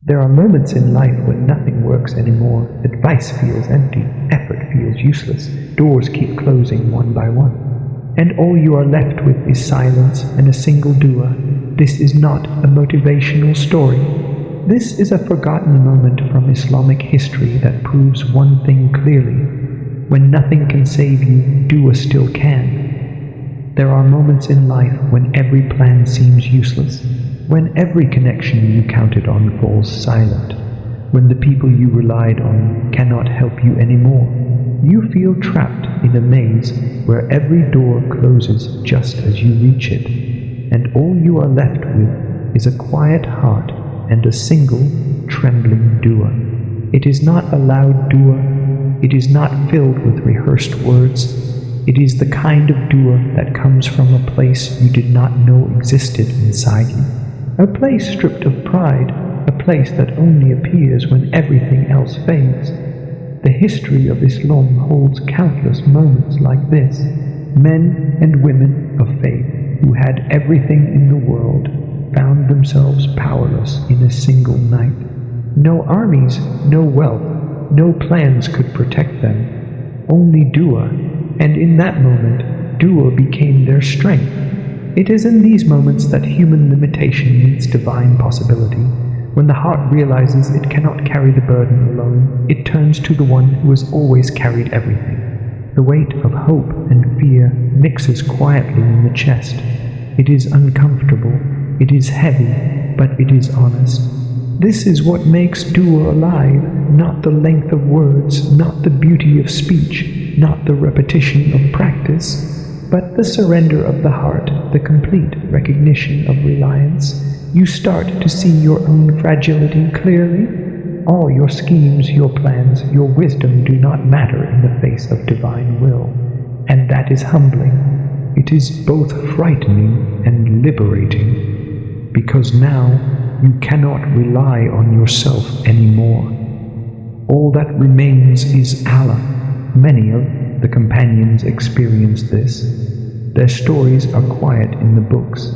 There are moments in life when nothing works anymore. Advice feels empty, effort feels useless, doors keep closing one by one. And all you are left with is silence and a single dua. This is not a motivational story. This is a forgotten moment from Islamic history that proves one thing clearly. When nothing can save you, dua still can. There are moments in life when every plan seems useless, when every connection you counted on falls silent, when the people you relied on cannot help you anymore. You feel trapped in a maze where every door closes just as you reach it, and all you are left with is a quiet heart and a single, trembling dua. It is not a loud dua, it is not filled with rehearsed words. It is the kind of dua that comes from a place you did not know existed inside you. A place stripped of pride, a place that only appears when everything else fades. The history of Islam holds countless moments like this. Men and women of faith who had everything in the world found themselves powerless in a single night. No armies, no wealth, no plans could protect them. Only dua, and in that moment, dua became their strength. It is in these moments that human limitation meets divine possibility. When the heart realizes it cannot carry the burden alone, it turns to the one who has always carried everything. The weight of hope and fear mixes quietly in the chest. It is uncomfortable, it is heavy, but it is honest. This is what makes dua alive, not the length of words, not the beauty of speech, not the repetition of practice, but the surrender of the heart, the complete recognition of reliance. You start to see your own fragility clearly. All your schemes, your plans, your wisdom do not matter in the face of divine will. And that is humbling. It is both frightening and liberating, because now you cannot rely on yourself anymore. All that remains is Allah. Many of the companions experienced this. Their stories are quiet in the books,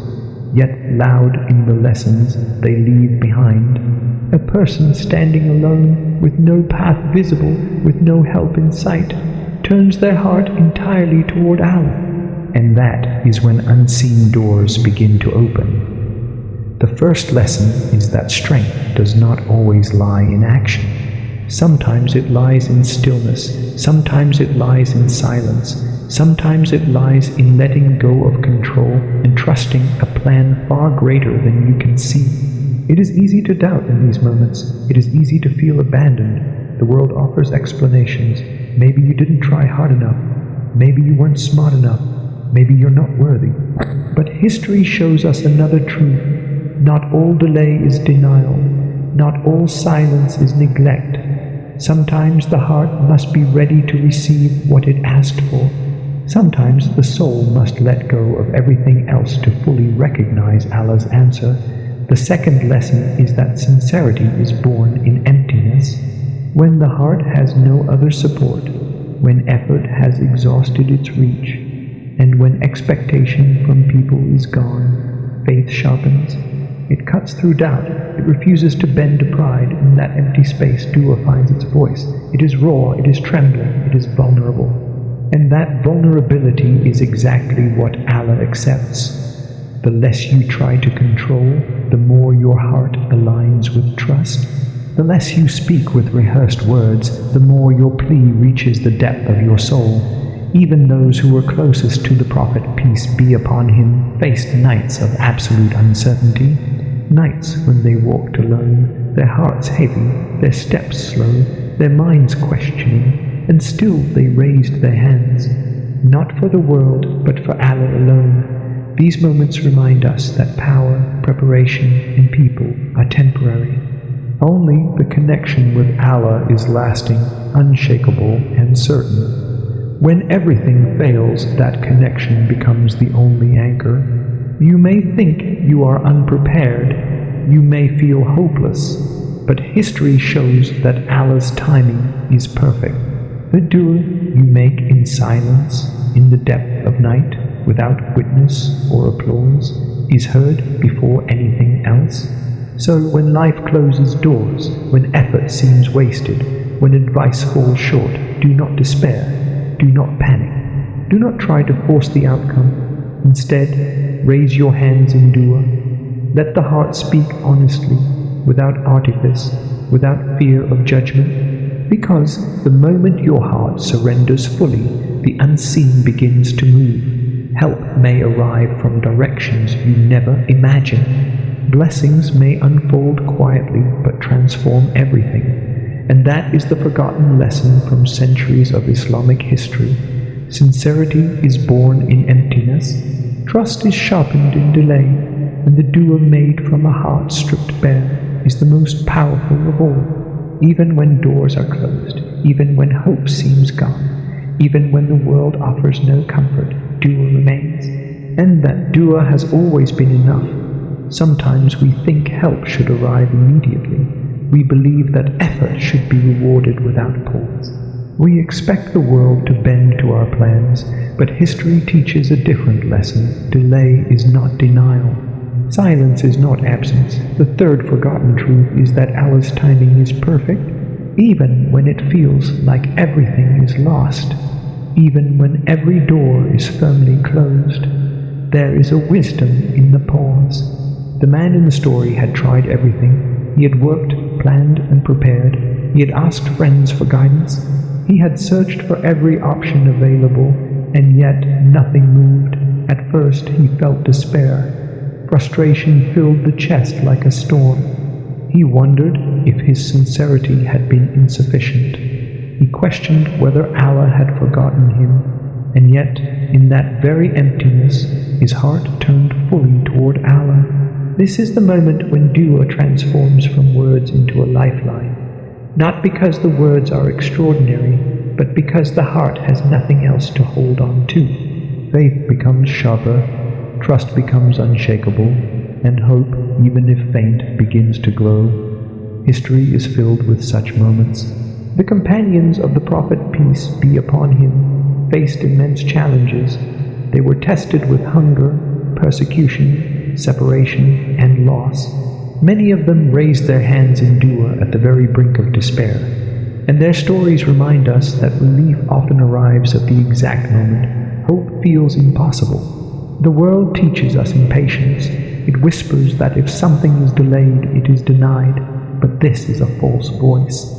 yet loud in the lessons they leave behind. A person standing alone, with no path visible, with no help in sight, turns their heart entirely toward Allah, and that is when unseen doors begin to open. The first lesson is that strength does not always lie in action. Sometimes it lies in stillness, sometimes it lies in silence, sometimes it lies in letting go of control and trusting a plan far greater than you can see. It is easy to doubt in these moments. It is easy to feel abandoned. The world offers explanations. Maybe you didn't try hard enough. Maybe you weren't smart enough. Maybe you're not worthy. But history shows us another truth. Not all delay is denial. Not all silence is neglect. Sometimes the heart must be ready to receive what it asked for. Sometimes the soul must let go of everything else to fully recognize Allah's answer. The second lesson is that sincerity is born in emptiness. When the heart has no other support, when effort has exhausted its reach, and when expectation from people is gone, faith sharpens. It cuts through doubt. It refuses to bend to pride. In that empty space, dua finds its voice. It is raw, it is trembling, it is vulnerable. And that vulnerability is exactly what Allah accepts. The less you try to control, the more your heart aligns with trust. The less you speak with rehearsed words, the more your plea reaches the depth of your soul. Even those who were closest to the Prophet, peace be upon him, faced nights of absolute uncertainty. Nights when they walked alone, their hearts heavy, their steps slow, their minds questioning, and still they raised their hands, not for the world, but for Allah alone. These moments remind us that power, preparation, and people are temporary. Only the connection with Allah is lasting, unshakable, and certain. When everything fails, that connection becomes the only anchor. You may think you are unprepared, you may feel hopeless, but history shows that Allah's timing is perfect. The dua you make in silence, in the depth of night, without witness or applause, is heard before anything else. So when life closes doors, when effort seems wasted, when advice falls short, do not despair, do not panic, do not try to force the outcome. Instead, raise your hands in dua. Let the heart speak honestly, without artifice, without fear of judgment, because the moment your heart surrenders fully, the unseen begins to move. Help may arrive from directions you never imagined. Blessings may unfold quietly but transform everything. And that is the forgotten lesson from centuries of Islamic history. Sincerity is born in emptiness. Trust is sharpened in delay. And the dua made from a heart stripped bare is the most powerful of all. Even when doors are closed, even when hope seems gone, even when the world offers no comfort, dua remains. And that dua has always been enough. Sometimes we think help should arrive immediately. We believe that effort should be rewarded without pause. We expect the world to bend to our plans, but history teaches a different lesson. Delay is not denial. Silence is not absence. The third forgotten truth is that Allah's timing is perfect, even when it feels like everything is lost. Even when every door is firmly closed, there is a wisdom in the pause. The man in the story had tried everything. He had worked, planned, and prepared. He had asked friends for guidance. He had searched for every option available, and yet nothing moved. At first he felt despair. Frustration filled the chest like a storm. He wondered if his sincerity had been insufficient. He questioned whether Allah had forgotten him, and yet, in that very emptiness, his heart turned fully toward Allah. This is the moment when dua transforms from words into a lifeline, not because the words are extraordinary, but because the heart has nothing else to hold on to. Faith becomes sharper, trust becomes unshakable, and hope, even if faint, begins to glow. History is filled with such moments. The companions of the Prophet, peace be upon him, faced immense challenges. They were tested with hunger, persecution, separation, and loss. Many of them raised their hands in dua at the very brink of despair. And their stories remind us that relief often arrives at the exact moment hope feels impossible. The world teaches us impatience. It whispers that if something is delayed, it is denied. But this is a false voice.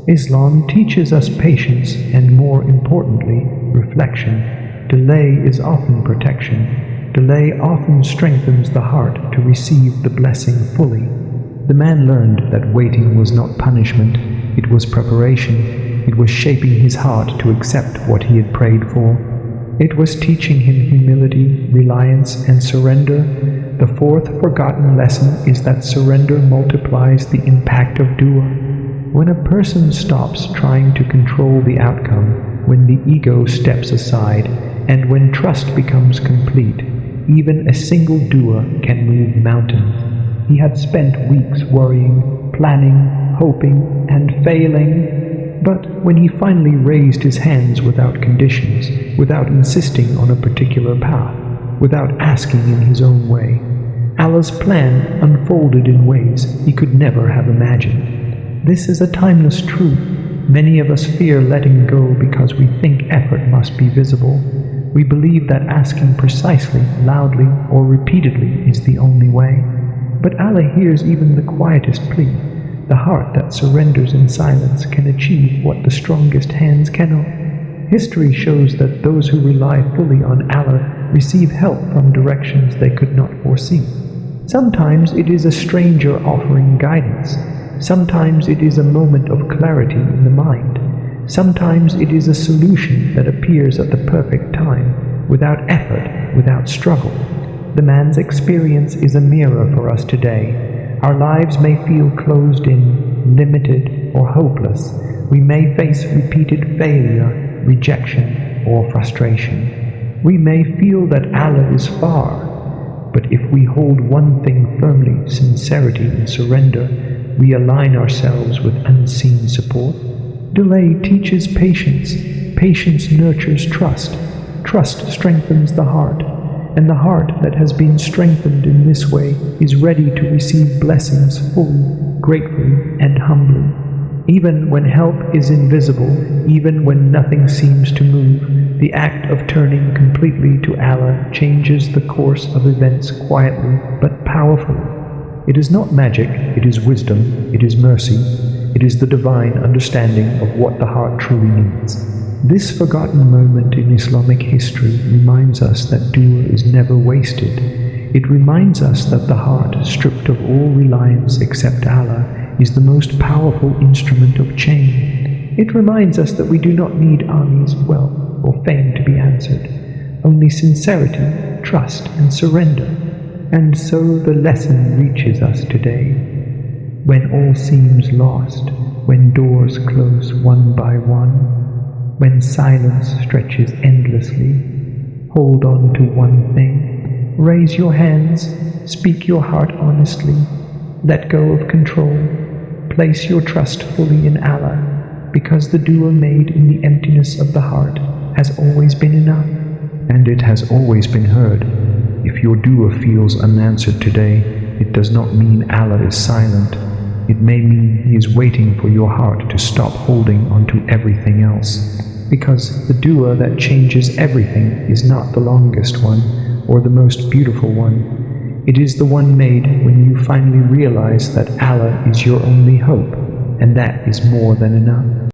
Islam teaches us patience and, more importantly, reflection. Delay is often protection. Delay often strengthens the heart to receive the blessing fully. The man learned that waiting was not punishment, it was preparation. It was shaping his heart to accept what he had prayed for. It was teaching him humility, reliance, and surrender. The fourth forgotten lesson is that surrender multiplies the impact of dua. When a person stops trying to control the outcome, when the ego steps aside, and when trust becomes complete, even a single dua can move mountains. He had spent weeks worrying, planning, hoping, and failing. But when he finally raised his hands without conditions, without insisting on a particular path, without asking in his own way, Allah's plan unfolded in ways he could never have imagined. This is a timeless truth. Many of us fear letting go because we think effort must be visible. We believe that asking precisely, loudly, or repeatedly is the only way. But Allah hears even the quietest plea. The heart that surrenders in silence can achieve what the strongest hands cannot. History shows that those who rely fully on Allah receive help from directions they could not foresee. Sometimes it is a stranger offering guidance. Sometimes it is a moment of clarity in the mind. Sometimes it is a solution that appears at the perfect time, without effort, without struggle. The man's experience is a mirror for us today. Our lives may feel closed in, limited, or hopeless. We may face repeated failure, rejection, or frustration. We may feel that Allah is far, but if we hold one thing firmly, sincerity and surrender, we align ourselves with unseen support. Delay teaches patience. Patience nurtures trust. Trust strengthens the heart. and the heart that has been strengthened in this way is ready to receive blessings fully, gratefully, and humbly. Even when help is invisible, even when nothing seems to move, the act of turning completely to Allah changes the course of events quietly but powerfully. It is not magic, it is wisdom, it is mercy, it is the divine understanding of what the heart truly needs. This forgotten moment in Islamic history reminds us that dua is never wasted. It reminds us that the heart, stripped of all reliance except Allah, is the most powerful instrument of change. It reminds us that we do not need armies, wealth, or fame to be answered. Only sincerity, trust, and surrender. And so the lesson reaches us today. When all seems lost, when doors close one by one, when silence stretches endlessly, hold on to one thing. Raise your hands, speak your heart honestly, let go of control, place your trust fully in Allah, because the dua made in the emptiness of the heart has always been enough. And it has always been heard. If your dua feels unanswered today, it does not mean Allah is silent. It may mean He is waiting for your heart to stop holding onto everything else. Because the dua that changes everything is not the longest one or the most beautiful one. It is the one made when you finally realize that Allah is your only hope, and that is more than enough.